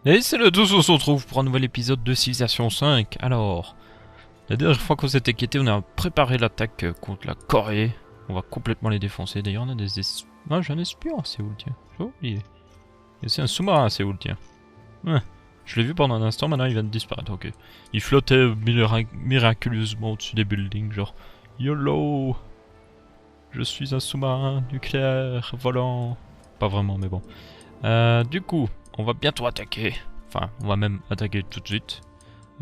Et c'est le 12, on se retrouve pour un nouvel épisode de Civilization 5. Alors, la dernière fois qu'on s'était quitté, on a préparé l'attaque contre la Corée. On va complètement les défoncer. D'ailleurs, on a des ah, j'ai un espion à Séoul, tiens. J'ai oublié. Et c'est un sous-marin à Séoul, tiens. Ouais. Je l'ai vu pendant un instant, maintenant il vient de disparaître, ok. Il flottait miraculeusement au-dessus des buildings, genre... YOLO! Je suis un sous-marin nucléaire volant. Pas vraiment, mais bon. Du coup, on va bientôt attaquer. Enfin, on va même attaquer tout de suite.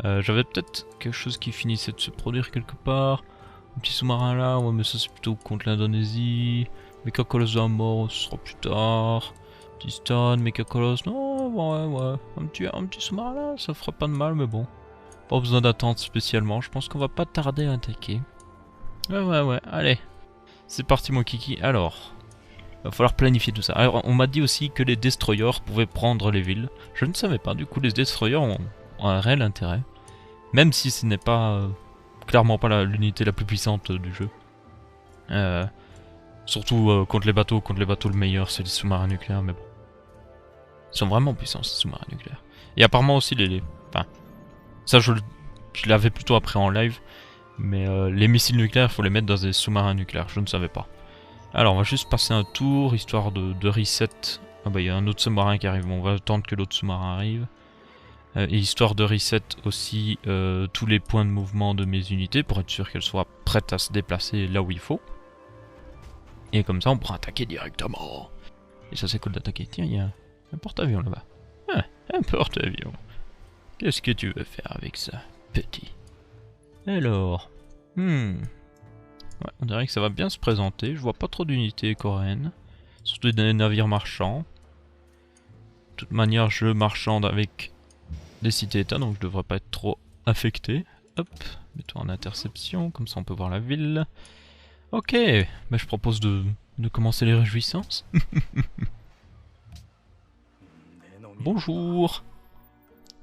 J'avais peut-être quelque chose qui finissait de se produire quelque part. Un petit sous-marin là, ouais, mais ça c'est plutôt contre l'Indonésie. Mecha-Colosse à mort, ce sera plus tard. Tistan, Mecha-Colosse, non, ouais. Un petit sous-marin là, ça fera pas de mal, mais bon. Pas besoin d'attendre spécialement, je pense qu'on va pas tarder à attaquer. Ouais, allez. C'est parti mon kiki, alors... Va falloir planifier tout ça. Alors, on m'a dit aussi que les destroyers pouvaient prendre les villes. Je ne savais pas. Du coup, les destroyers ont un réel intérêt. Même si ce n'est pas... clairement pas l'unité la plus puissante du jeu. Surtout contre les bateaux. Contre les bateaux, le meilleur, c'est les sous-marins nucléaires. Mais bon. Ils sont vraiment puissants, ces sous-marins nucléaires. Et apparemment aussi enfin... Ça, je l'avais plutôt appris en live. Mais les missiles nucléaires, il faut les mettre dans des sous-marins nucléaires. Je ne savais pas. Alors on va juste passer un tour, histoire de reset. Ah bah il y a un autre sous-marin qui arrive, bon, on va attendre que l'autre sous-marin arrive. Et histoire de reset aussi tous les points de mouvement de mes unités, pour être sûr qu'elles soient prêtes à se déplacer là où il faut. Et comme ça on pourra attaquer directement. Et ça c'est cool d'attaquer. Tiens, il y a un porte-avions là-bas. Ah, un porte-avions. Qu'est-ce que tu veux faire avec ça, petit? Alors... Ouais, on dirait que ça va bien se présenter. Je vois pas trop d'unités coréennes. Surtout des navires marchands. De toute manière, je marchande avec des cités-états, donc je devrais pas être trop affecté. Hop, mets-toi en interception, comme ça on peut voir la ville. Ok, bah je propose de commencer les réjouissances. Bonjour.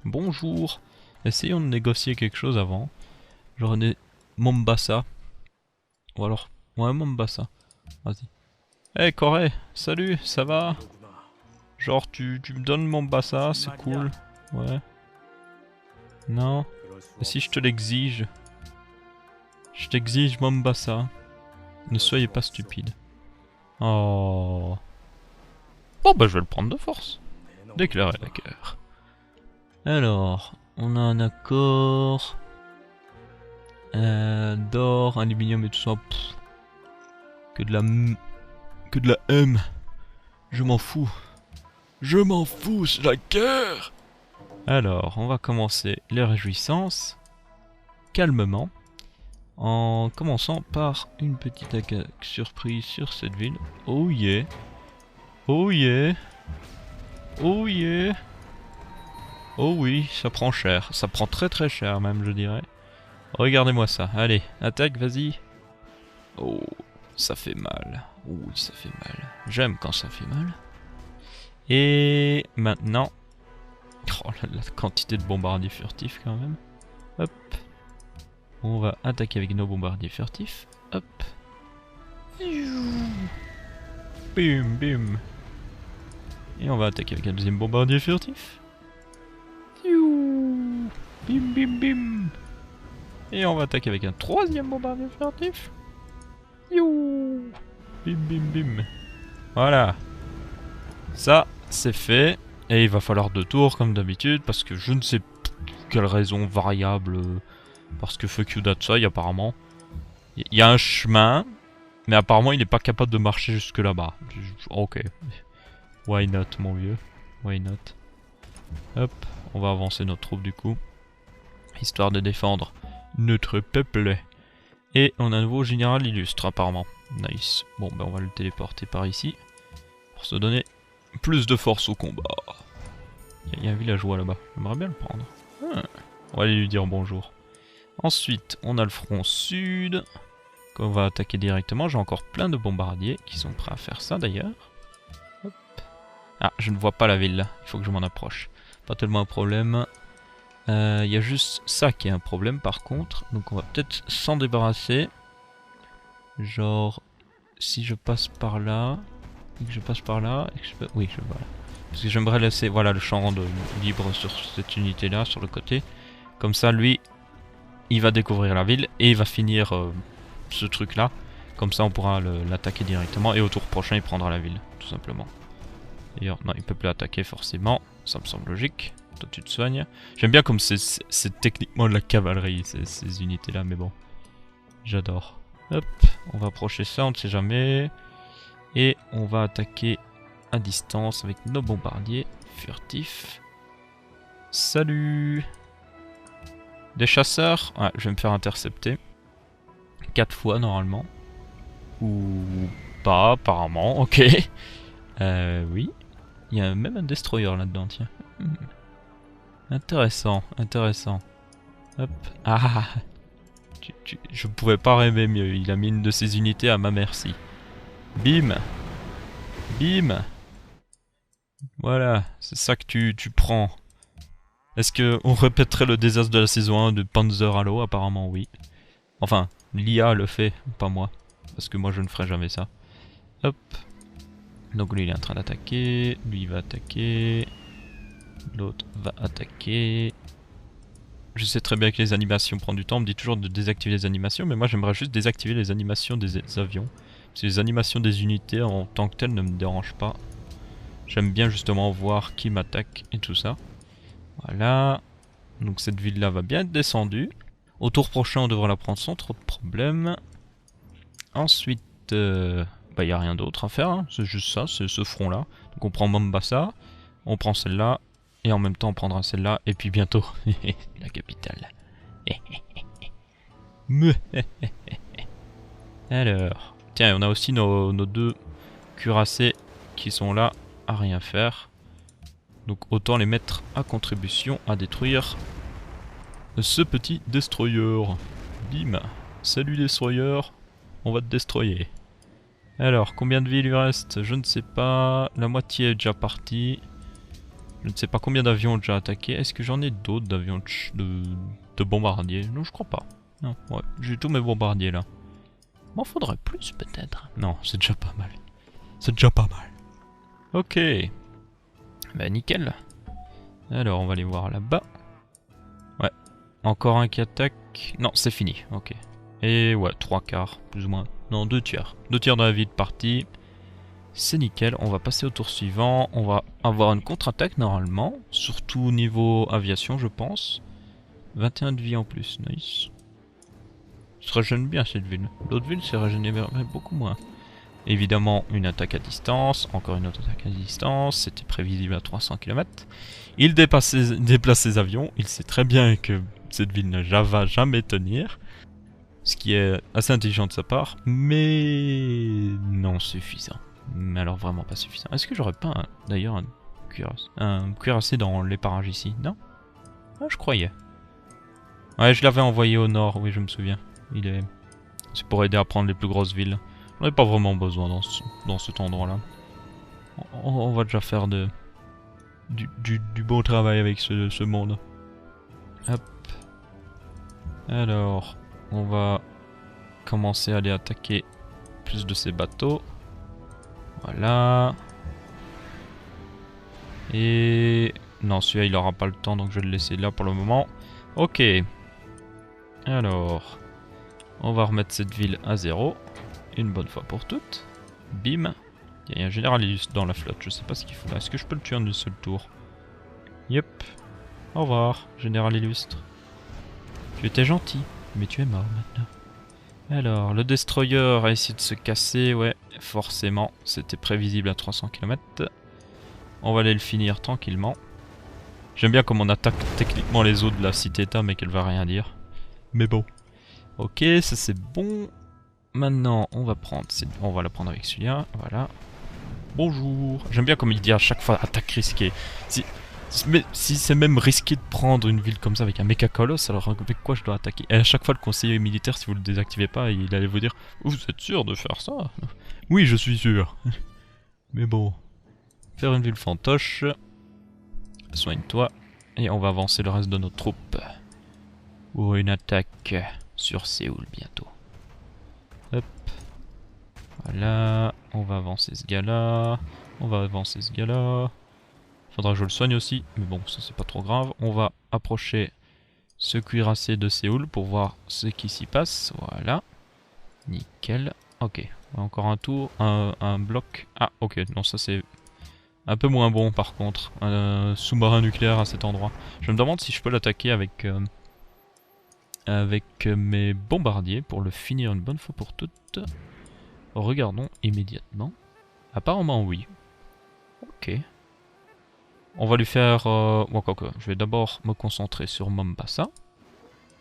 Bonjour. Essayons de négocier quelque chose avant. J'aurais des Mombasa. Ou alors, ouais, Mombasa. Vas-y. Hey Corée, salut, ça va? Genre tu me donnes Mombasa, c'est cool. Ouais. Non. Et si je te l'exige? Je t'exige Mombasa. Ne soyez pas stupide. Oh. Bon bah je vais le prendre de force. Déclarer la guerre. Alors, on a un accord. D'or, aluminium et tout ça. Pff. Que de la M. Je m'en fous. Je m'en fous, c'est la guerre. Alors, on va commencer les réjouissances. Calmement. En commençant par une petite attaque surprise sur cette ville. Oh yeah. Oh yeah. Oh yeah. Oh oui, ça prend cher. Ça prend très cher même, je dirais. Regardez-moi ça. Allez, attaque, vas-y. Oh, ça fait mal. Oui, ça fait mal. J'aime quand ça fait mal. Et maintenant... Oh, la quantité de bombardiers furtifs quand même. Hop. On va attaquer avec nos bombardiers furtifs. Hop. Bim. Et on va attaquer avec un deuxième bombardier furtif. Bim. Et on va attaquer avec un troisième bombardier furtif. Bim. Voilà. Ça, c'est fait. Et il va falloir 2 tours comme d'habitude parce que je ne sais quelle raison variable. Parce que fuck you Datsai apparemment. Il y a un chemin. Mais apparemment il n'est pas capable de marcher jusque là-bas. Ok. Why not mon vieux. Why not. Hop. On va avancer notre troupe du coup. Histoire de défendre notre peuple. Et on a un nouveau général illustre apparemment. Nice. Bon ben on va le téléporter par ici. Pour se donner plus de force au combat. Il y a un villageois là-bas. J'aimerais bien le prendre. On va aller lui dire bonjour. Ensuite, on a le front sud. Qu'on va attaquer directement. J'ai encore plein de bombardiers qui sont prêts à faire ça d'ailleurs. Ah, je ne vois pas la ville. Il faut que je m'en approche. Pas tellement un problème. Il y a juste ça qui est un problème par contre. Donc on va peut-être s'en débarrasser. Genre, si je passe par là... Et que je passe par là... Et que je... Oui, je vois. Parce que j'aimerais laisser voilà, le champ libre sur cette unité-là, sur le côté. Comme ça, lui, il va découvrir la ville et il va finir ce truc-là. Comme ça, on pourra l'attaquer directement. Et au tour prochain, il prendra la ville, tout simplement. D'ailleurs, non, il peut plus attaquer forcément. Ça me semble logique. Toi, tu te soignes. J'aime bien comme c'est techniquement de la cavalerie, ces unités-là, mais bon. J'adore. Hop, on va approcher ça, on ne sait jamais. Et on va attaquer à distance avec nos bombardiers furtifs. Salut! Des chasseurs? Ouais, je vais me faire intercepter. 4 fois normalement. Ou pas, apparemment, ok. Oui. Il y a même un destroyer là-dedans, tiens. Intéressant, intéressant. Hop. Ah! Je pouvais pas rêver mieux. Il a mis une de ses unités à ma merci. Bim! Bim! Voilà, c'est ça que tu prends. Est-ce que on répéterait le désastre de la saison 1 de Panzer Halo? Apparemment oui. Enfin, l'IA le fait, pas moi. Parce que moi je ne ferai jamais ça. Hop. Donc lui il est en train d'attaquer. Lui il va attaquer. L'autre va attaquer. Je sais très bien que les animations prennent du temps. On me dit toujours de désactiver les animations. Mais moi j'aimerais juste désactiver les animations des avions. Parce que les animations des unités en tant que telles ne me dérangent pas. J'aime bien justement voir qui m'attaque et tout ça. Voilà. Donc cette ville-là va bien être descendue. Au tour prochain, on devrait la prendre sans trop de problème. Ensuite, bah y a rien d'autre à faire. Hein. C'est juste ça, c'est ce front-là. Donc on prend Mombasa, on prend celle-là, et en même temps on prendra celle-là, et puis bientôt la capitale. Alors, tiens, on a aussi nos deux cuirassés qui sont là à rien faire. Donc autant les mettre à contribution à détruire ce petit destroyer. Bim. Salut destroyer. On va te destroyer. Alors, combien de vie il lui reste? Je ne sais pas. La moitié est déjà partie. Je ne sais pas combien d'avions ont déjà attaqué. Est-ce que j'en ai d'autres d'avions de bombardiers? Non, je crois pas. Non, ouais. J'ai tous mes bombardiers là. M'en faudrait plus peut-être. Non, c'est déjà pas mal. C'est déjà pas mal. Ok. Bah nickel. Alors on va aller voir là-bas. Ouais. Encore un qui attaque. Non, c'est fini. Ok. Et ouais, 3/4, plus ou moins. Non, 2/3. 2/3 de la vie de partie. C'est nickel. On va passer au tour suivant. On va avoir une contre-attaque normalement. Surtout niveau aviation, je pense. 21 de vie en plus. Nice. Ça se régène bien cette ville. L'autre ville s'est régénérée beaucoup moins. Évidemment, une attaque à distance, encore une autre attaque à distance, c'était prévisible à 300 km. Il déplace ses avions, il sait très bien que cette ville ne va jamais tenir, ce qui est assez intelligent de sa part, mais non suffisant. Mais alors vraiment pas suffisant. Est-ce que j'aurais pas d'ailleurs un cuirassé dans les parages ici? Non? Ah, je croyais. Ouais, je l'avais envoyé au nord, oui je me souviens. C'est pour aider à prendre les plus grosses villes. On n'a pas vraiment besoin dans cet endroit-là. On va déjà faire du bon travail avec ce monde. Hop. Alors, on va commencer à aller attaquer plus de ces bateaux. Voilà. Et... non, celui-là, il aura pas le temps, donc je vais le laisser là pour le moment. Ok. Alors, on va remettre cette ville à 0. Une bonne fois pour toutes. Bim. Il y a un général illustre dans la flotte, je sais pas ce qu'il faut là. Est-ce que je peux le tuer en une seule tour? Yep. Au revoir, général illustre. Tu étais gentil, mais tu es mort maintenant. Alors, le destroyer a essayé de se casser, ouais, forcément. C'était prévisible à 300 km. On va aller le finir tranquillement. J'aime bien comme on attaque techniquement les eaux de la cité-état, mais qu'elle va rien dire. Mais bon. Ok, ça c'est bon. Maintenant, on va la prendre avec celui-là, voilà. Bonjour. J'aime bien comme il dit à chaque fois attaque risquée. Si c'est même risqué de prendre une ville comme ça avec un méca colosse, alors avec quoi je dois attaquer? Et à chaque fois le conseiller militaire, si vous le désactivez pas, il allait vous dire vous êtes sûr de faire ça? Oui, je suis sûr. Mais bon. Faire une ville fantoche. Soigne-toi. Et on va avancer le reste de nos troupes. Pour une attaque sur Séoul bientôt. Hop. Voilà. On va avancer ce gars-là. On va avancer ce gars-là. Faudra que je le soigne aussi, mais bon, ça c'est pas trop grave. On va approcher ce cuirassé de Séoul pour voir ce qui s'y passe. Voilà. Nickel. Ok. Encore un tour, un bloc. Ah, ok. Non, ça c'est un peu moins bon par contre. Un sous-marin nucléaire à cet endroit. Je me demande si je peux l'attaquer avec mes bombardiers pour le finir une bonne fois pour toutes. Regardons immédiatement. Apparemment oui. Ok. On va lui faire... Bon, quoi que, je vais d'abord me concentrer sur Mombasa.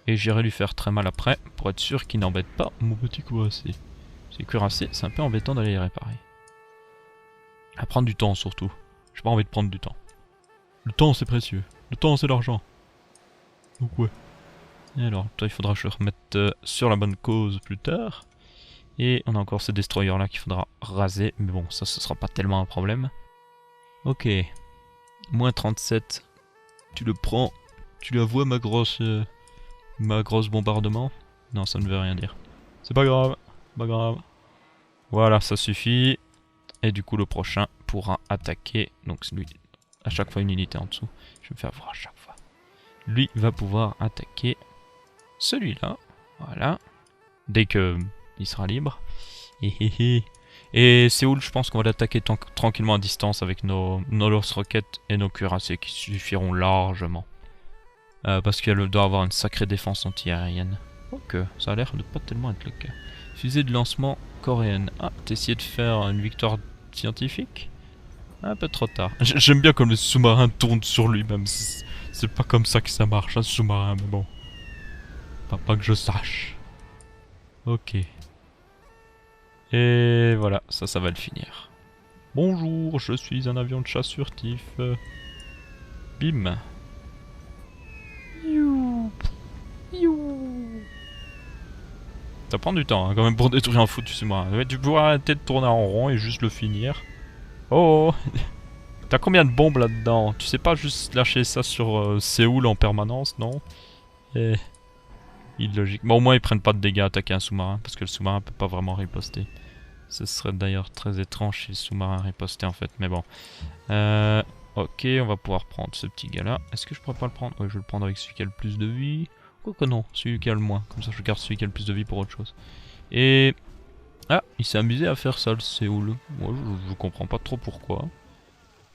Et j'irai lui faire très mal après, pour être sûr qu'il n'embête pas mon petit cuirassé. Ces cuirassés, c'est un peu embêtant d'aller les réparer. À prendre du temps surtout. J'ai pas envie de prendre du temps. Le temps c'est précieux. Le temps c'est l'argent. Donc ouais. Et alors, toi il faudra que je remette sur la bonne cause plus tard. Et on a encore ce destroyer là qu'il faudra raser. Mais bon, ça ce sera pas tellement un problème. Ok. Moins 37. Tu le prends. Tu la vois ma grosse bombardement? Non, ça ne veut rien dire. C'est pas grave. Pas grave. Voilà, ça suffit. Et du coup, le prochain pourra attaquer. Donc, lui, à chaque fois une unité en dessous. Je vais me faire voir à chaque fois. Lui va pouvoir attaquer celui-là. Voilà. Dès que il sera libre. Et Séoul, je pense qu'on va l'attaquer tranquillement à distance avec nos lance-roquettes et nos cuirassés qui suffiront largement. Parce qu'elle doit avoir une sacrée défense anti-aérienne. Ok, ça a l'air de pas tellement être le cas. Fusée de lancement coréenne. Ah, t'essayais de faire une victoire scientifique? Un peu trop tard. J'aime bien comme le sous-marin tourne sur lui-même. C'est pas comme ça que ça marche, un sous-marin, mais bon. Pas que je sache. Ok. Et voilà, ça va le finir. Bonjour, je suis un avion de chasse furtif. Bim. Ça prend du temps, hein, quand même, pour détruire un foutu sous-marin. Tu pourrais arrêter de tourner en rond et juste le finir. Oh. T'as combien de bombes là-dedans? Tu sais pas juste lâcher ça sur Séoul en permanence, non? Eh... illogique. Bon, au moins ils prennent pas de dégâts à attaquer un sous-marin, parce que le sous-marin peut pas vraiment riposter. Ce serait d'ailleurs très étrange si le sous-marin ripostait en fait, mais bon. Ok, on va pouvoir prendre ce petit gars-là. Est-ce que je pourrais pas le prendre? Ouais, je vais le prendre avec celui qui a le plus de vie. Quoique non, celui qui a le moins. Comme ça, je garde celui qui a le plus de vie pour autre chose. Et... ah, il s'est amusé à faire ça, le Séoul. Moi, je comprends pas trop pourquoi.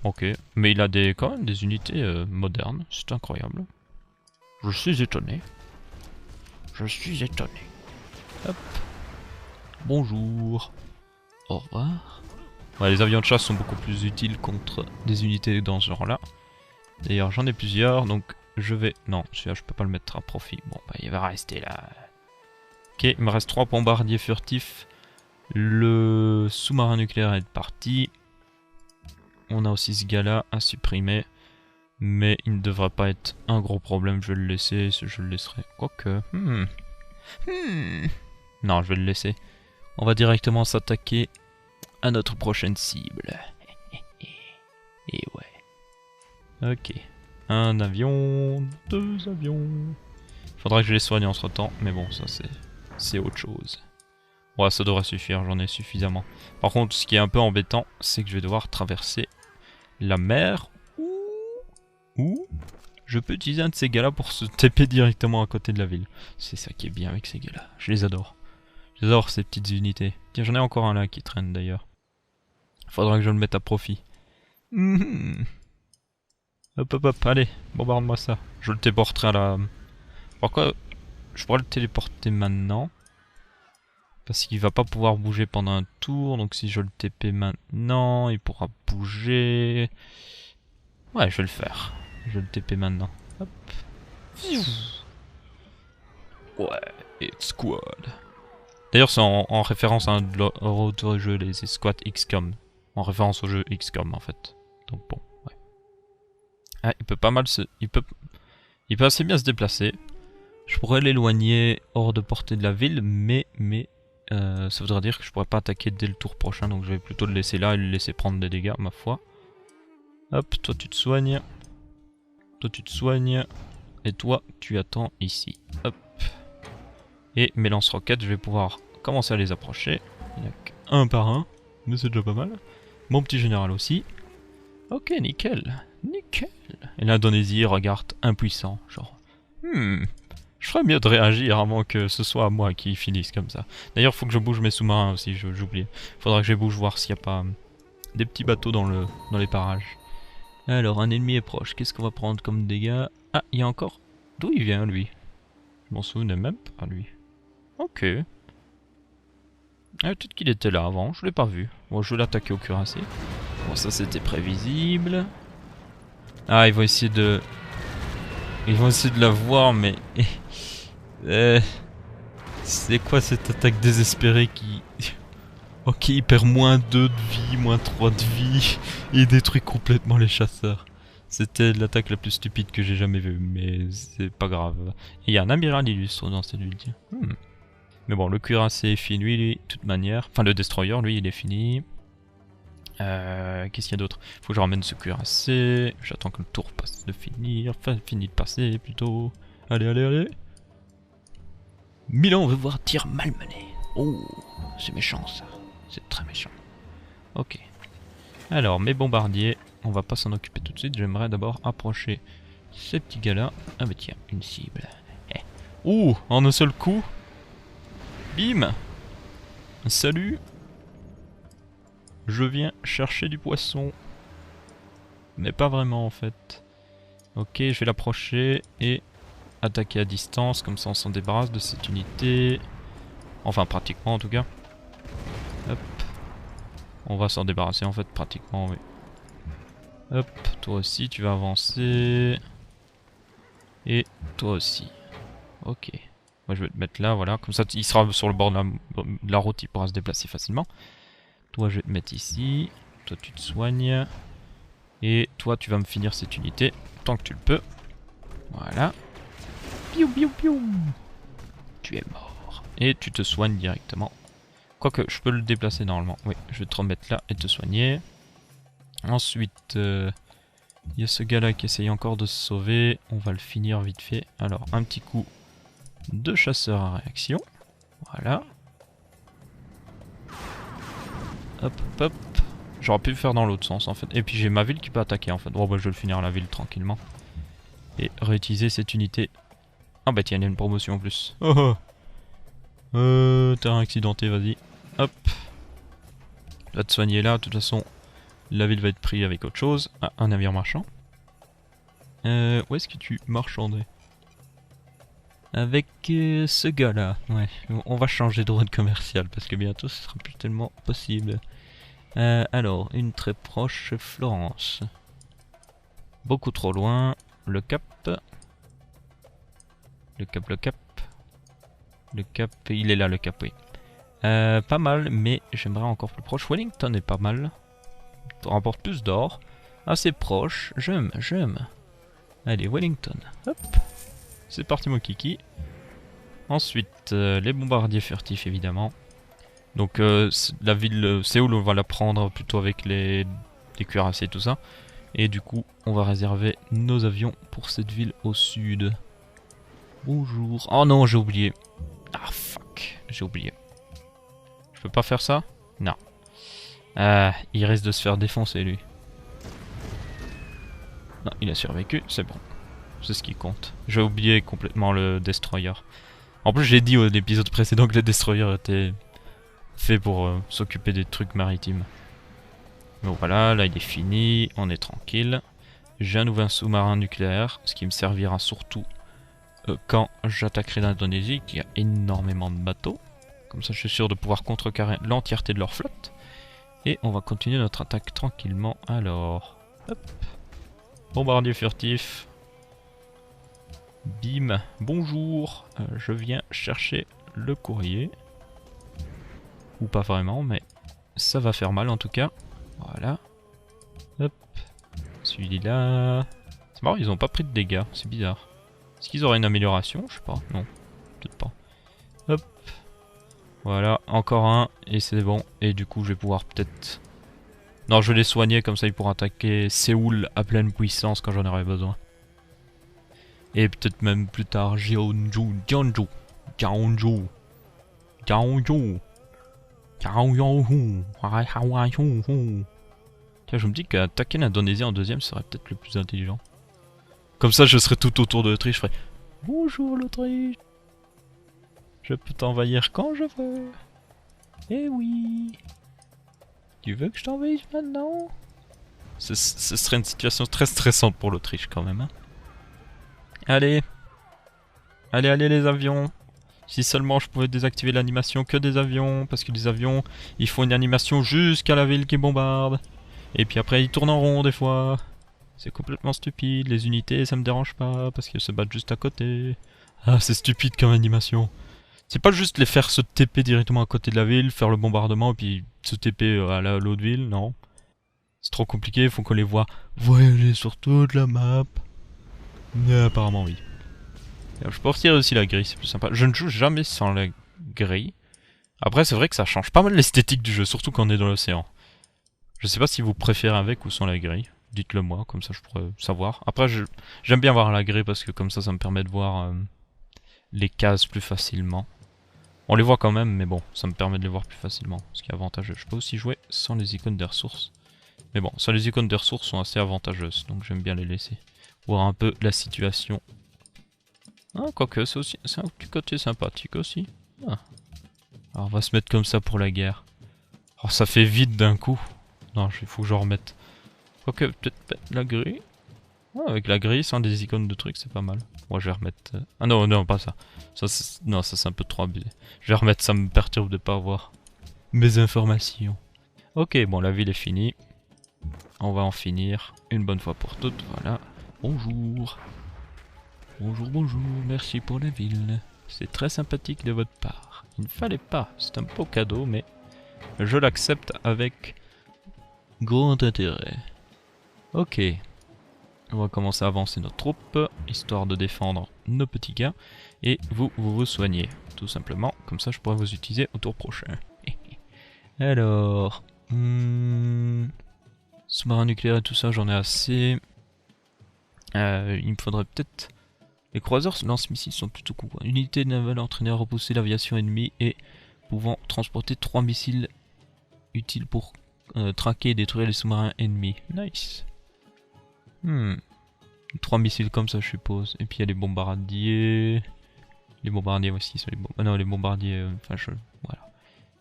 Ok, mais il a quand même des unités modernes. C'est incroyable. Je suis étonné. Je suis étonné. Hop. Bonjour. Au revoir. Ouais, les avions de chasse sont beaucoup plus utiles contre des unités dans ce genre-là. D'ailleurs, j'en ai plusieurs, donc je vais... non, celui-là, je peux pas le mettre à profit. Bon, bah, il va rester là. Ok, il me reste 3 bombardiers furtifs. Le sous-marin nucléaire est parti. On a aussi ce gars-là à supprimer. Mais il ne devrait pas être un gros problème. Je vais le laisser, je le laisserai. Quoique... non, je vais le laisser. On va directement s'attaquer à notre prochaine cible. Et ouais. Ok. Un avion, 2 avions. Faudra que je les soigne entre temps, mais bon, ça c'est autre chose. Ouais, ça devrait suffire, j'en ai suffisamment. Par contre, ce qui est un peu embêtant, c'est que je vais devoir traverser la mer. Ou je peux utiliser un de ces gars-là pour se TP directement à côté de la ville. C'est ça qui est bien avec ces gars-là. Je les adore. J'adore ces petites unités. Tiens, j'en ai encore un là qui traîne d'ailleurs. Faudra que je le mette à profit. Hop hop hop, allez, bombarde-moi ça. Je le téléporterai à la... pourquoi je pourrais le téléporter maintenant? Parce qu'il va pas pouvoir bouger pendant un tour, donc si je le TP maintenant, il pourra bouger. Ouais, je vais le faire. Je vais le TP maintenant. Hop. Ouais, it's squad. D'ailleurs, c'est en référence à un autre jeu, les squads XCOM. En référence au jeu XCOM, en fait. Donc bon, ouais. Ah, il peut pas mal se... Il peut assez bien se déplacer. Je pourrais l'éloigner hors de portée de la ville, mais ça voudrait dire que je pourrais pas attaquer dès le tour prochain, donc je vais plutôt le laisser là et le laisser prendre des dégâts, ma foi. Hop, toi tu te soignes. Toi tu te soignes. Et toi, tu attends ici. Hop. Et mes lance-roquettes, je vais pouvoir commencer à les approcher. Il n'y a qu'un par un, mais c'est déjà pas mal. Mon petit général aussi. Ok, nickel. Nickel. Et l'Indonésie regarde impuissant, genre... Je ferais mieux de réagir avant que ce soit moi qui finisse comme ça. D'ailleurs, faut que je bouge mes sous-marins aussi, j'oublie. Faudra que je bouge voir s'il n'y a pas des petits bateaux dans les parages. Alors, un ennemi est proche. Qu'est-ce qu'on va prendre comme dégâts? Ah, il y a encore... D'où il vient, lui? Je m'en souvenais même pas, lui. Ok. Ah, peut-être qu'il était là avant, je l'ai pas vu. Bon, je vais l'attaquer au cuirassé. Bon, ça c'était prévisible. Ah, ils vont essayer de... Ils vont essayer de la voir, mais... C'est quoi cette attaque désespérée qui... Ok, il perd moins 2 de vie, moins 3 de vie. Et il détruit complètement les chasseurs. C'était l'attaque la plus stupide que j'ai jamais vue, mais c'est pas grave. Et il y a un amiral illustre dans cette ville. Mais bon, le cuirassé est fini, lui, de toute manière. Enfin, le destroyer, lui, il est fini. Qu'est-ce qu'il y a d'autre? Faut que je ramène ce cuirassé. J'attends que le tour passe de finir. Enfin, fini de passer, plutôt. Allez, allez, allez. Milan veut voir tir malmené. Oh, c'est méchant, ça. C'est très méchant. Ok. Alors, mes bombardiers, on va pas s'en occuper tout de suite. J'aimerais d'abord approcher ces petits gars-là. Ah bah tiens, une cible. Ouh, en un seul coup. Bim. Salut. Je viens chercher du poisson. Mais pas vraiment en fait. Ok, je vais l'approcher et attaquer à distance. Comme ça on s'en débarrasse de cette unité. Enfin pratiquement en tout cas. Hop. On va s'en débarrasser en fait pratiquement, oui. Hop, toi aussi tu vas avancer. Et toi aussi. Ok. Moi je vais te mettre là, voilà. Comme ça il sera sur le bord de la route, il pourra se déplacer facilement. Toi je vais te mettre ici. Toi tu te soignes. Et toi tu vas me finir cette unité tant que tu le peux. Voilà. Piou piou piou. Tu es mort. Et tu te soignes directement. Quoique je peux le déplacer normalement. Oui, je vais te remettre là et te soigner. Ensuite, il y a ce gars là qui essaye encore de se sauver. On va le finir vite fait. Alors un petit coup de chasseur à réaction. Voilà. Hop hop hop. J'aurais pu le faire dans l'autre sens en fait. Et puis j'ai ma ville qui peut attaquer en fait. Bon bah je vais le finir la ville tranquillement. Et réutiliser cette unité. Ah bah tiens, il y a une promotion en plus. Oh oh. Terrain accidenté, vas-y. Hop. Va te soigner là, de toute façon. La ville va être prise avec autre chose. Ah, un navire marchand. Où est-ce que tu marchandais? Avec ce gars là. Ouais, on va changer de route commerciale parce que bientôt ce sera plus tellement possible. Alors, une très proche, Florence. Beaucoup trop loin. Le Cap. Le Cap, le Cap. Le Cap, il est là le Cap, oui. Pas mal, mais j'aimerais encore plus proche. Wellington est pas mal. On rapporte plus d'or. Assez proche. J'aime. Allez, Wellington. Hop. C'est parti mon kiki. Ensuite, les bombardiers furtifs évidemment. Donc la ville Séoul, on va la prendre plutôt avec les cuirassés et tout ça. Et du coup, on va réserver nos avions pour cette ville au sud. Bonjour. Oh non, j'ai oublié. Ah fuck, j'ai oublié. Je peux pas faire ça? Non. Il risque de se faire défoncer lui. Non, il a survécu, c'est bon. C'est ce qui compte. J'ai oublié complètement le destroyer. En plus, j'ai dit au l'épisode précédent que le destroyer était fait pour s'occuper des trucs maritimes. Donc voilà, là il est fini, on est tranquille. J'ai un nouveau sous-marin nucléaire, ce qui me servira surtout quand j'attaquerai l'Indonésie, qui a énormément de bateaux. Comme ça je suis sûr de pouvoir contrecarrer l'entièreté de leur flotte. Et on va continuer notre attaque tranquillement. Alors, hop. Bombardier furtif. Bim, bonjour, je viens chercher le courrier. Ou pas vraiment, mais ça va faire mal en tout cas. Voilà. Hop. Celui-là. C'est marrant, ils ont pas pris de dégâts, c'est bizarre. Est-ce qu'ils auraient une amélioration? Je sais pas, non. Peut-être pas. Hop. Voilà, encore un, et c'est bon. Et du coup, je vais pouvoir peut-être... Non, je vais les soigner, comme ça ils pourront attaquer Séoul à pleine puissance quand j'en aurai besoin. Et peut-être même plus tard, Jeonju. Là, je me dis qu'attaquer l'Indonésie en deuxième serait peut-être le plus intelligent. Comme ça, je serais tout autour de l'Autriche, je ferais « Bonjour l'Autriche, je peux t'envahir quand je veux. Eh oui. Tu veux que je t'envahisse maintenant ?» Ce serait une situation très stressante pour l'Autriche quand même. Hein. Allez. Allez, allez les avions. Si seulement je pouvais désactiver l'animation que des avions. Parce que les avions, ils font une animation jusqu'à la ville qui bombarde. Et puis après, ils tournent en rond des fois. C'est complètement stupide. Les unités, ça me dérange pas. Parce qu'elles se battent juste à côté. Ah, c'est stupide comme animation. C'est pas juste les faire se TP directement à côté de la ville, faire le bombardement et puis se TP à l'autre ville, non. C'est trop compliqué, il faut qu'on les voit voyager sur toute la map. Mais apparemment oui. Je peux retirer aussi la grille, c'est plus sympa. Je ne joue jamais sans la grille. Après c'est vrai que ça change pas mal l'esthétique du jeu, surtout quand on est dans l'océan. Je sais pas si vous préférez avec ou sans la grille. Dites-le moi, comme ça je pourrais savoir. Après j'aime bien voir la grille parce que comme ça me permet de voir les cases plus facilement. On les voit quand même, mais bon, ça me permet de les voir plus facilement, ce qui est avantageux. Je peux aussi jouer sans les icônes des ressources. Mais bon, ça les icônes des ressources sont assez avantageuses, donc j'aime bien les laisser. Voir un peu la situation. Ah, quoique, c'est un petit côté sympathique aussi. Ah. Alors on va se mettre comme ça pour la guerre. Oh, ça fait vite d'un coup. Non, il faut que je remette. Quoique, peut-être la grille. Ah, avec la grille, sans des icônes de trucs, c'est pas mal. Moi, je vais remettre... Ah non, non, pas ça. Non, ça c'est un peu trop abusé. Je vais remettre, ça me perturbe de pas avoir mes informations. Ok, bon, la ville est finie. On va en finir une bonne fois pour toutes, voilà. Bonjour. Bonjour, bonjour, merci pour la ville. C'est très sympathique de votre part. Il ne fallait pas, c'est un beau cadeau, mais je l'accepte avec grand intérêt. Ok. On va commencer à avancer notre troupe, histoire de défendre nos petits gars. Et vous soignez, tout simplement. Comme ça, je pourrai vous utiliser au tour prochain. Alors... sous-marin nucléaire et tout ça, j'en ai assez. Il me faudrait peut-être... Les croiseurs lance-missiles sont plutôt cool. Unité navale entraînée à repousser l'aviation ennemie et pouvant transporter 3 missiles utiles pour traquer et détruire les sous-marins ennemis. Nice. 3 missiles comme ça, je suppose. Et puis il y a les bombardiers. Les bombardiers aussi. Non, les bombardiers... Voilà.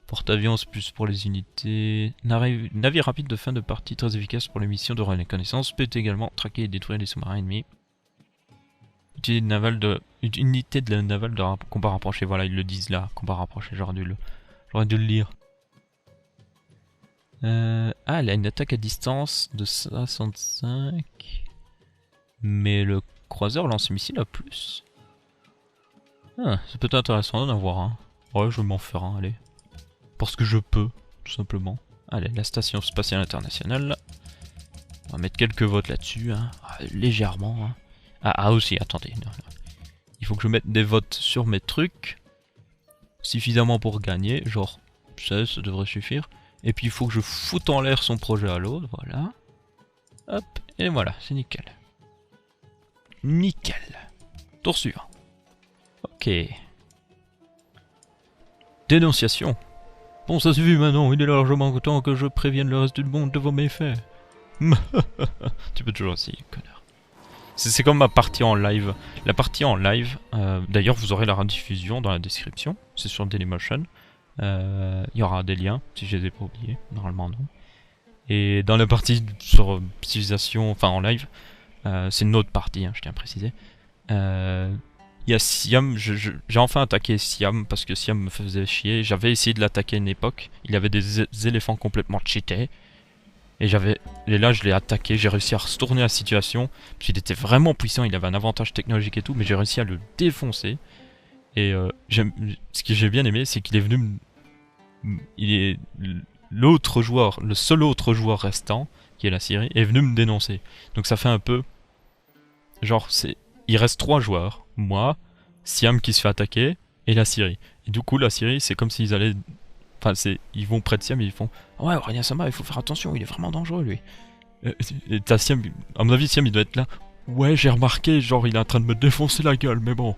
Porte-avions, c'est plus pour les unités. Navire rapide de fin de partie très efficace pour les missions de reconnaissance. Peut également traquer et détruire les sous-marins ennemis. Unité de la navale de combat rapproché. Voilà, ils le disent là. Combat rapproché, j'aurais dû le lire. Ah, elle a une attaque à distance de 65. Mais le croiseur lance-missile a plus. Ah, c'est peut-être intéressant d'en avoir un. Ouais, je vais m'en faire un, allez. Parce que je peux, tout simplement. Allez, la station spatiale internationale. On va mettre quelques votes là-dessus, hein. Légèrement. Hein. Ah aussi, attendez. Non. Il faut que je mette des votes sur mes trucs. Suffisamment pour gagner. Genre 16, ça devrait suffire. Et puis il faut que je foute en l'air son projet à l'autre, voilà. Hop, et voilà, c'est nickel. Nickel. Tour suivant. Ok. Dénonciation. Bon, ça suffit maintenant, il est largement temps que je prévienne le reste du monde de vos méfaits. Tu peux toujours essayer, connard. C'est comme ma partie en live. La partie en live, d'ailleurs vous aurez la rediffusion dans la description, c'est sur Dailymotion. Il y aura des liens, si je les ai pas oubliés, normalement non. Et dans la partie sur civilisation, enfin en live, c'est une autre partie, hein, je tiens à préciser. Il y a Siam, j'ai enfin attaqué Siam parce que Siam me faisait chier. J'avais essayé de l'attaquer à une époque, il y avait des éléphants complètement cheatés. Et là je l'ai attaqué, j'ai réussi à retourner la situation. Parce qu'il était vraiment puissant, il avait un avantage technologique et tout, mais j'ai réussi à le défoncer. Et ce que j'ai bien aimé, c'est qu'il est venu il est l'autre joueur, le seul autre joueur restant, qui est la Syrie, est venu me dénoncer. Donc ça fait un peu... Genre, il reste 3 joueurs. Moi, Siam qui se fait attaquer, et la Syrie. Et du coup, la Syrie, c'est comme s'ils allaient... Enfin, ils vont près de Siam et ils font « Ouais, Aurélien Sama, il faut faire attention, il est vraiment dangereux, lui. » Et t'as Siam... À mon avis, Siam, il doit être là. « Ouais, j'ai remarqué, genre, il est en train de me défoncer la gueule, mais bon. »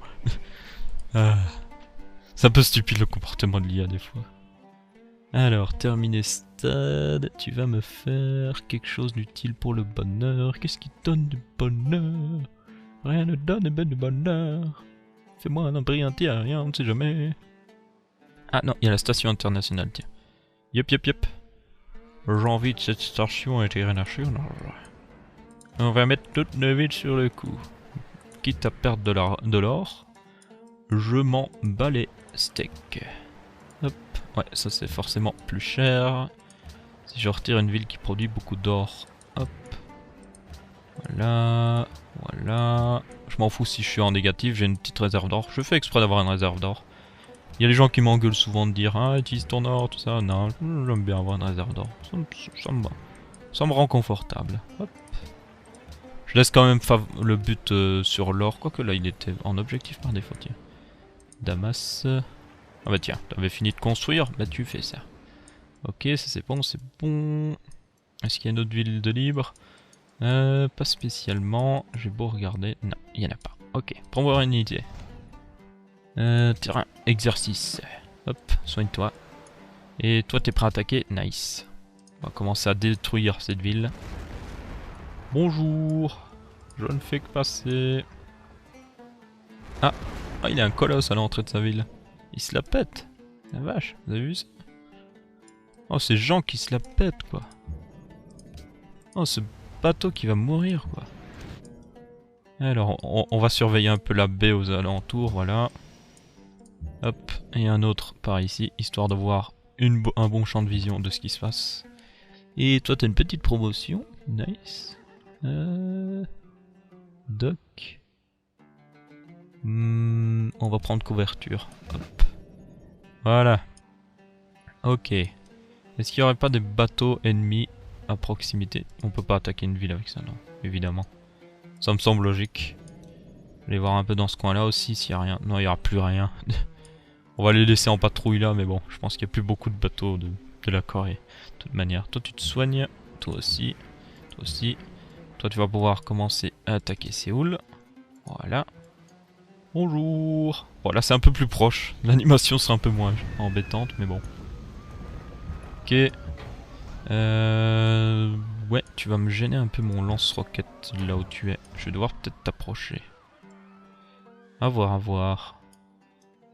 C'est un peu stupide, le comportement de l'IA, des fois. Alors, terminer stade, tu vas me faire quelque chose d'utile pour le bonheur. Qu'est-ce qui donne du bonheur? Rien ne donne du bonheur. Fais-moi un brillantier à rien, on ne sait jamais. Ah non, il y a la station internationale, tiens. Yep. J'ai envie de cette station internationale. On va mettre toutes nos villes sur le coup. Quitte à perdre de l'or, je m'en bats les steaks. Hop, ouais, ça c'est forcément plus cher. Si je retire une ville qui produit beaucoup d'or, hop. Voilà. Je m'en fous si je suis en négatif, j'ai une petite réserve d'or. Je fais exprès d'avoir une réserve d'or. Il y a des gens qui m'engueulent souvent de dire ah, utilise ton or, tout ça. Non, j'aime bien avoir une réserve d'or. Ça me rend confortable. Hop. Je laisse quand même le but sur l'or, quoique là il était en objectif par défaut. Tiens. Damas. Ah bah tiens, t'avais fini de construire, bah tu fais ça. Ok, ça c'est bon, c'est bon. Est-ce qu'il y a une autre ville de libre? Pas spécialement. J'ai beau regarder. Non, il n'y en a pas. Ok, pour voir une idée. Terrain, exercice. Hop, soigne-toi. Et toi, t'es prêt à attaquer? Nice. On va commencer à détruire cette ville. Bonjour. Je ne fais que passer. Ah, il y a un colosse à l'entrée de sa ville. Il se la pète. La vache, vous avez vu ça? Oh, c'est Jean qui se la pète, quoi. Oh, ce bateau qui va mourir, quoi. Alors, on va surveiller un peu la baie aux alentours, voilà. Hop, et un autre par ici, histoire de voir un bon champ de vision de ce qui se passe. Et toi, t'as une petite promotion. Nice. Doc. On va prendre couverture. Hop. Voilà. Ok. Est-ce qu'il n'y aurait pas des bateaux ennemis à proximité? On peut pas attaquer une ville avec ça, non. Évidemment. Ça me semble logique. Je vais voir un peu dans ce coin-là aussi s'il n'y a rien. Non, il n'y aura plus rien. On va les laisser en patrouille là, mais bon, je pense qu'il n'y a plus beaucoup de bateaux de la Corée. De toute manière, toi tu te soignes. Toi aussi. Toi aussi. Toi tu vas pouvoir commencer à attaquer Séoul. Voilà. Bonjour. Bon là c'est un peu plus proche. L'animation sera un peu moins embêtante, mais bon. Ok. Ouais, tu vas me gêner un peu mon lance-roquette là où tu es. Je vais devoir peut-être t'approcher. À voir.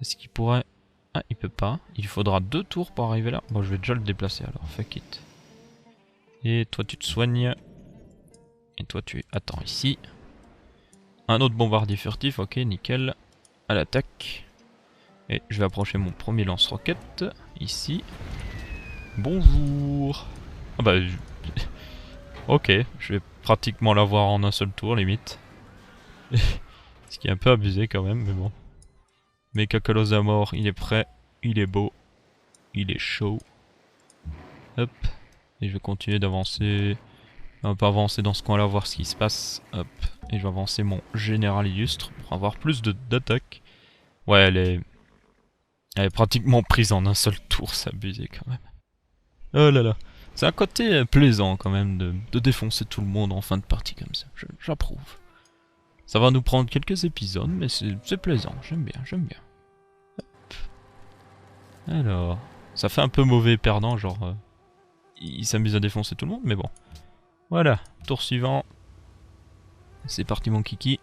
Est-ce qu'il pourrait... Ah, il peut pas. Il faudra 2 tours pour arriver là. Bon, je vais déjà le déplacer alors, fuck it. Et toi, tu te soignes. Et toi, tu attends ici. Un autre bombardier furtif, ok, nickel. À l'attaque. Et je vais approcher mon premier lance-roquette. Ici. Bonjour. Ah bah... Ok, je vais pratiquement l'avoir en un seul tour, limite. Ce qui est un peu abusé quand même, mais bon. Mecha à mort, il est prêt, il est beau, il est chaud. Hop. Et je vais continuer d'avancer. On va avancer dans ce coin-là, voir ce qui se passe. Hop. Et je vais avancer mon général illustre pour avoir plus d'attaque. Ouais, elle est pratiquement prise en un seul tour, c'est abusé quand même. Oh là là. C'est un côté plaisant quand même de défoncer tout le monde en fin de partie comme ça. J'approuve. Ça va nous prendre quelques épisodes, mais c'est plaisant. J'aime bien. Hop. Alors, ça fait un peu mauvais perdant, genre... il s'amuse à défoncer tout le monde, mais bon. Voilà, tour suivant. C'est parti mon kiki.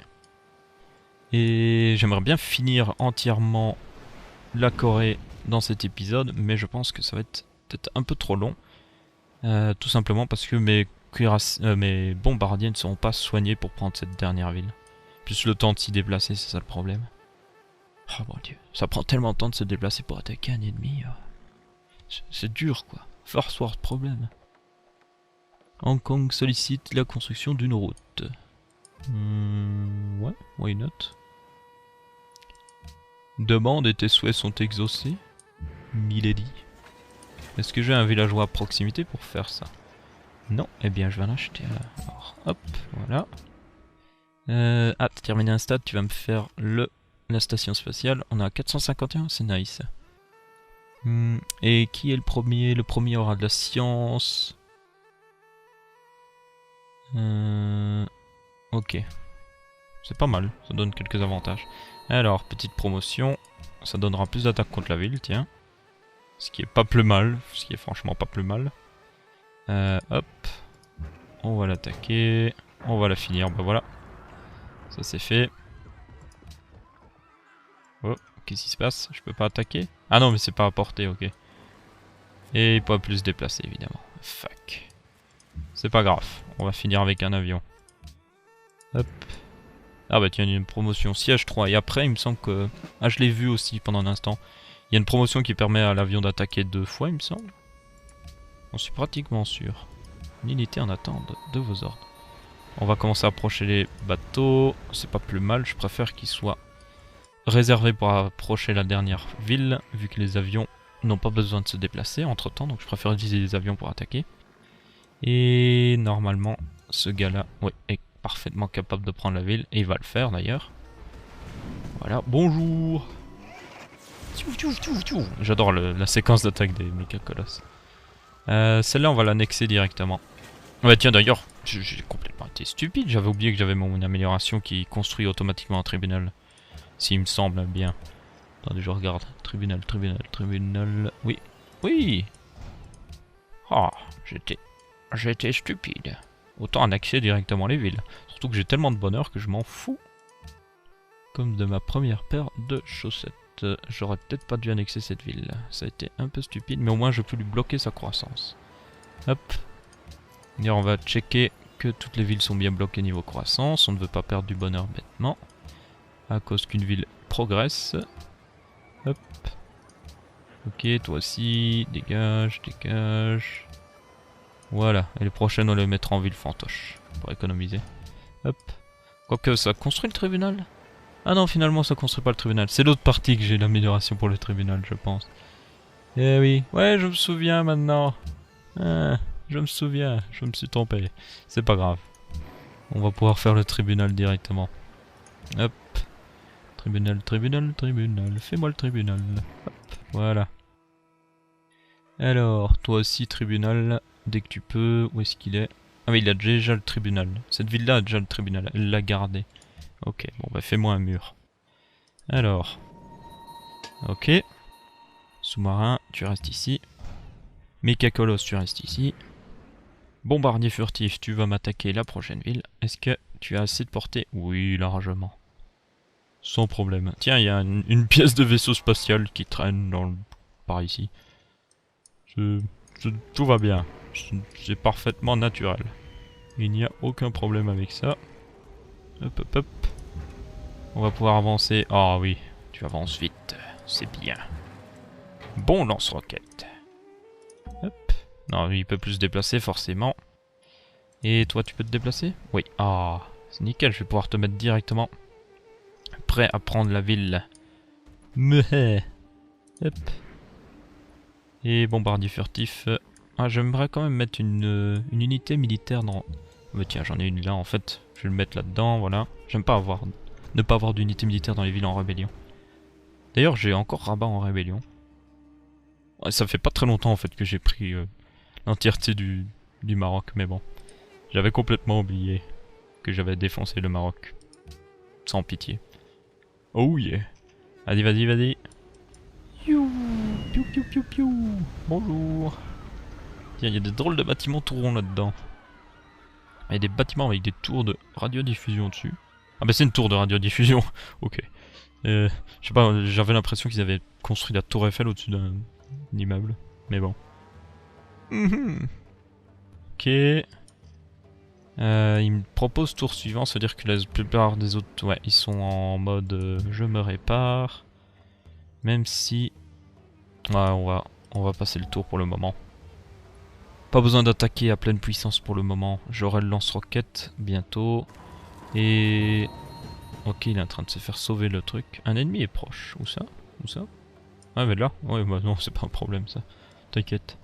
Et j'aimerais bien finir entièrement la Corée dans cet épisode, mais je pense que ça va être peut-être un peu trop long. Tout simplement parce que mes bombardiers ne seront pas soignés pour prendre cette dernière ville. Plus le temps de s'y déplacer, c'est ça le problème. Oh mon dieu, ça prend tellement de temps de se déplacer pour attaquer un ennemi. C'est dur quoi. First world problème. Hong Kong sollicite la construction d'une route. Ouais, why not? Demande et tes souhaits sont exaucés, milady. Est-ce que j'ai un villageois à proximité pour faire ça? Non, eh bien je vais en acheter un. Alors, hop, voilà. Ah, t'as terminé un stade, tu vas me faire la station spatiale. On est à 451, c'est nice. Et qui est le premier? Le premier aura de la science. Ok. C'est pas mal, ça donne quelques avantages. Alors, petite promotion. Ça donnera plus d'attaque contre la ville, tiens. Ce qui est pas plus mal. Ce qui est franchement pas plus mal. Hop. On va l'attaquer. On va la finir. Bah voilà. Ça c'est fait. Oh, qu'est-ce qui se passe? Je peux pas attaquer? Ah non, mais c'est pas à portée, ok. Et il peut plus se déplacer, évidemment. Fuck. C'est pas grave. On va finir avec un avion. Hop. Ah bah tiens, il y a une promotion siège 3. Et après, il me semble que... Ah, je l'ai vu aussi pendant un instant. Il y a une promotion qui permet à l'avion d'attaquer 2 fois, il me semble. J'en suis pratiquement sûr. Une unité en attente de vos ordres. On va commencer à approcher les bateaux. C'est pas plus mal, je préfère qu'ils soient réservés pour approcher la dernière ville, vu que les avions n'ont pas besoin de se déplacer entre temps, donc je préfère utiliser les avions pour attaquer. Et normalement, ce gars-là, ouais, est parfaitement capable de prendre la ville, et il va le faire d'ailleurs. Voilà, bonjour. J'adore la séquence d'attaque des Mecha Colosses. Celle-là, on va l'annexer directement. Ouais, tiens, d'ailleurs, j'ai complètement été stupide. J'avais oublié que j'avais mon amélioration qui construit automatiquement un tribunal. S'il me semble bien. Attendez, je regarde. Tribunal. Oui. Oui. Ah, j'étais stupide. Autant annexer directement les villes. Surtout que j'ai tellement de bonheur que je m'en fous. Comme de ma première paire de chaussettes. J'aurais peut-être pas dû annexer cette ville. Ça a été un peu stupide, mais au moins je peux lui bloquer sa croissance. Hop. Et on va checker que toutes les villes sont bien bloquées niveau croissance. On ne veut pas perdre du bonheur bêtement. À cause qu'une ville progresse. Hop. Ok, toi aussi. Dégage. Voilà. Et les prochaines, on les mettra en ville fantoche. Pour économiser. Hop. Quoique, ça construit le tribunal? Ah non, finalement, ça construit pas le tribunal. C'est l'autre partie que j'ai l'amélioration pour le tribunal, je pense. Eh oui. Ouais, je me souviens maintenant. Ah, je me souviens. Je me suis trompé. C'est pas grave. On va pouvoir faire le tribunal directement. Hop. Tribunal. Fais-moi le tribunal. Hop. Voilà. Alors, toi aussi, tribunal. Dès que tu peux. Où est-ce qu'il est? Ah oui, il a déjà le tribunal. Cette ville-là a déjà le tribunal. Elle l'a gardé. Ok, bon bah fais-moi un mur. Alors. Ok. Sous-marin, tu restes ici. Mecha-Colosse, tu restes ici. Bombardier furtif, tu vas m'attaquer la prochaine ville. Est-ce que tu as assez de portée? Oui, largement. Sans problème. Tiens, il y a une pièce de vaisseau spatial qui traîne par ici. Tout va bien. C'est parfaitement naturel. Il n'y a aucun problème avec ça. Hop. On va pouvoir avancer. Ah oui, tu avances vite. C'est bien. Bon lance-roquette. Hop. Non, il peut plus se déplacer forcément. Et toi, tu peux te déplacer? Oui. Ah, c'est nickel. Je vais pouvoir te mettre directement prêt à prendre la ville. Meuh. Hop. Et bombardier furtif. Ah, j'aimerais quand même mettre une unité militaire dans... Mais tiens, j'en ai une là en fait. Je vais le mettre là-dedans, voilà. J'aime pas ne pas avoir d'unité militaire dans les villes en rébellion. D'ailleurs, j'ai encore Rabat en rébellion. Ouais, ça fait pas très longtemps en fait que j'ai pris l'entièreté du Maroc, mais bon. J'avais complètement oublié que j'avais défoncé le Maroc. Sans pitié. Oh yeah. Vas-y. Piou. Bonjour. Tiens, il y a des drôles de bâtiments tout ronds là-dedans. Il y a des bâtiments avec des tours de radiodiffusion dessus. Ah bah c'est une tour de radiodiffusion. Ok. Je sais pas, j'avais l'impression qu'ils avaient construit la tour Eiffel au-dessus d'un immeuble. Mais bon. Ok. Il me propose tour suivant, c'est-à-dire que la plupart des autres... Ouais, ils sont en mode je me répare. Même si... Ouais, on va passer le tour pour le moment. Pas besoin d'attaquer à pleine puissance pour le moment. J'aurai le lance-roquette bientôt. Et... Ok, il est en train de se faire sauver le truc. Un ennemi est proche. Où ça? Ah mais là? Ouais, bah non, c'est pas un problème ça. T'inquiète.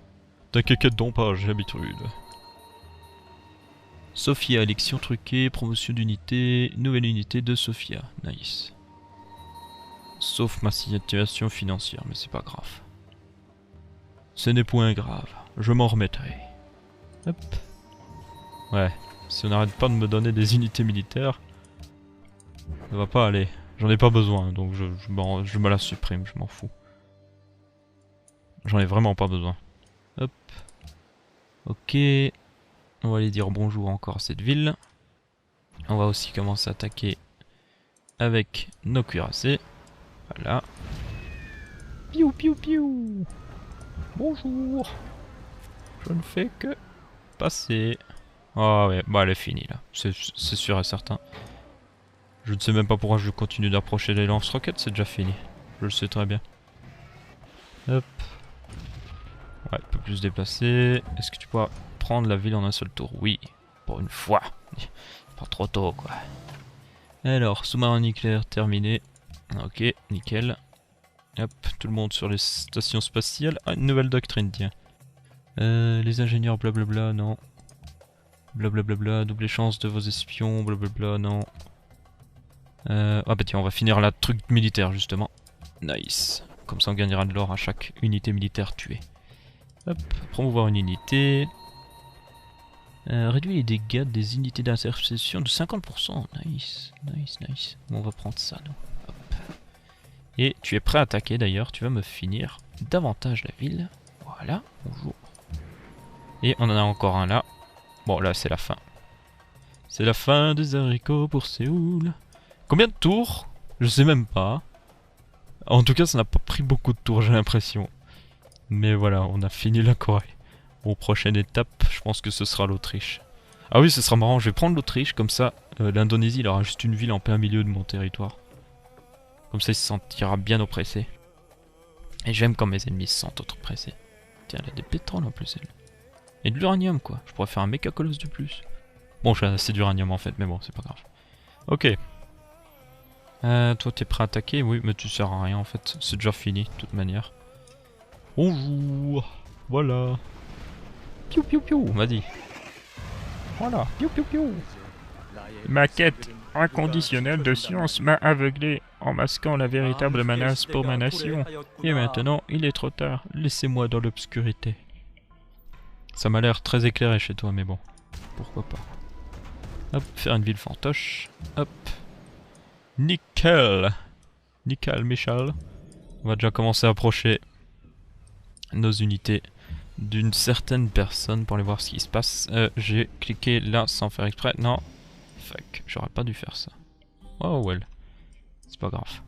T'inquiète donc pas, j'ai l'habitude. Sophia, élection truquée, promotion d'unité, nouvelle unité de Sophia. Nice. Sauf ma situation financière, mais c'est pas grave. Ce n'est point grave, je m'en remettrai. Hop. Ouais, si on n'arrête pas de me donner des unités militaires, ça va pas aller. J'en ai pas besoin, donc je me la supprime, je m'en fous. J'en ai vraiment pas besoin. Hop. Ok. On va aller dire bonjour encore à cette ville. On va aussi commencer à attaquer avec nos cuirassés. Voilà. Piou piou piou. Bonjour. Je ne fais que passer. Ah ouais, bah elle est finie là. C'est sûr et certain. Je ne sais même pas pourquoi je continue d'approcher les lance-roquettes, c'est déjà fini. Je le sais très bien. Hop. Ouais, un peu plus déplacé. Est-ce que tu pourras prendre la ville en un seul tour? Oui, pour une fois. Pas trop tôt quoi. Alors, sous-marin nucléaire terminé. Ok, nickel. Hop, tout le monde sur les stations spatiales. Ah, une nouvelle doctrine, tiens. Les ingénieurs, blablabla, non. Blablabla, double chance de vos espions, blablabla, non. Ah bah tiens, on va finir la truc militaire, justement. Nice. Comme ça, on gagnera de l'or à chaque unité militaire tuée. Hop, promouvoir une unité. Réduire les dégâts des unités d'interception de 50%. Nice, nice, nice. Bon, on va prendre ça, donc. Hop. Et tu es prêt à attaquer d'ailleurs, tu vas me finir davantage la ville. Voilà, bonjour. Et on en a encore un là. Bon, là, c'est la fin. C'est la fin des haricots pour Séoul. Combien de tours? Je sais même pas. En tout cas, ça n'a pas pris beaucoup de tours, j'ai l'impression. Mais voilà, on a fini la Corée. Bon, prochaine étape, je pense que ce sera l'Autriche. Ah oui, ce sera marrant, je vais prendre l'Autriche, comme ça, l'Indonésie, il aura juste une ville en plein milieu de mon territoire. Comme ça, il se sentira bien oppressé. Et j'aime quand mes ennemis se sentent oppressés. Tiens, elle a des pétroles en plus, elle. Et de l'uranium, quoi. Je pourrais faire un méca colosse de plus. Bon, j'ai assez d'uranium en fait, mais bon, c'est pas grave. Ok. Toi, t'es prêt à attaquer? Oui, mais tu sers à rien en fait. C'est déjà fini, de toute manière. Bonjour. Voilà. Piou piou piou, on m'a dit. Voilà, piou piou piou. Ma quête inconditionnelle de science m'a aveuglé en masquant la véritable menace pour ma nation. Et maintenant, il est trop tard. Laissez-moi dans l'obscurité. Ça m'a l'air très éclairé chez toi, mais bon. Pourquoi pas. Hop, faire une ville fantoche. Hop. Nickel. Nickel, Michel. On va déjà commencer à approcher nos unités d'une certaine personne pour aller voir ce qui se passe. J'ai cliqué là sans faire exprès. Non. Fuck, j'aurais pas dû faire ça. Oh well. C'est pas grave.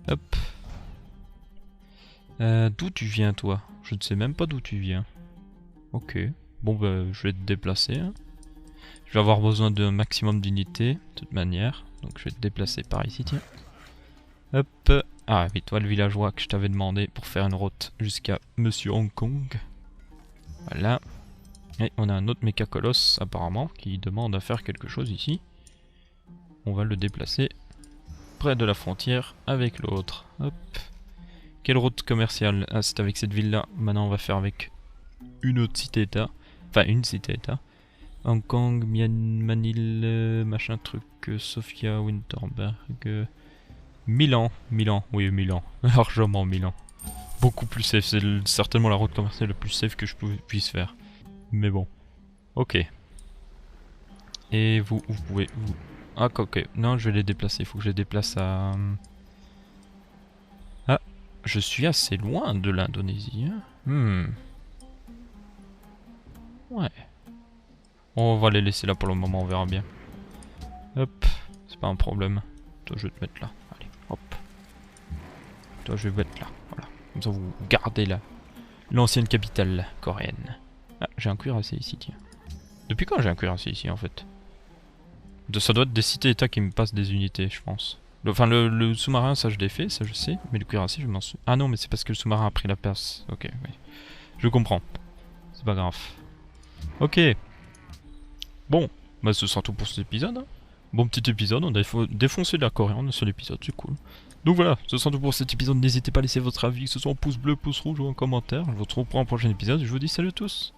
Hop. D'où tu viens toi? Je ne sais même pas d'où tu viens. Ok. Bon bah je vais te déplacer. Hein. Je vais avoir besoin d'un maximum d'unités, de toute manière. Donc je vais te déplacer par ici, tiens. Hop. Ah oui, toi le villageois que je t'avais demandé pour faire une route jusqu'à Monsieur Hong Kong. Voilà. Et on a un autre méca colosse apparemment qui demande à faire quelque chose ici. On va le déplacer près de la frontière avec l'autre. Hop. Quelle route commerciale? Ah, c'est avec cette ville là. Maintenant on va faire avec une autre cité-état. Enfin une cité-état. Hong Kong, Manille, machin truc, Sofia, Winterberg, Milan, oui Milan, largement Milan. Beaucoup plus safe, c'est certainement la route commerciale la plus safe que je puisse faire. Mais bon, ok. Et vous pouvez... Ah ok, non je vais les déplacer, il faut que je les déplace à... Ah, je suis assez loin de l'Indonésie. Hein. Ouais. On va les laisser là pour le moment, on verra bien. Hop, c'est pas un problème. Toi, je vais te mettre là. Allez, hop. Toi, je vais te mettre là. Voilà. Comme ça, vous gardez là. L'ancienne capitale coréenne. Ah, j'ai un cuirassé ici, tiens. Depuis quand j'ai un cuirassé ici, en fait? Ça doit être des cités-états qui me passent des unités, je pense. Enfin, le sous-marin, ça je l'ai fait, ça je sais. Mais le cuirassé, je m'en souviens. Ah non, mais c'est parce que le sous-marin a pris la place. Ok, oui. Je comprends. C'est pas grave. Ok. Bon, bah ce sera tout pour cet épisode. Hein. Bon petit épisode, on a défoncé la Corée en un seul épisode, c'est cool. Donc voilà, ce sera tout pour cet épisode. N'hésitez pas à laisser votre avis, que ce soit en pouce bleu, pouce rouge ou en commentaire. Je vous retrouve pour un prochain épisode. Je vous dis salut à tous.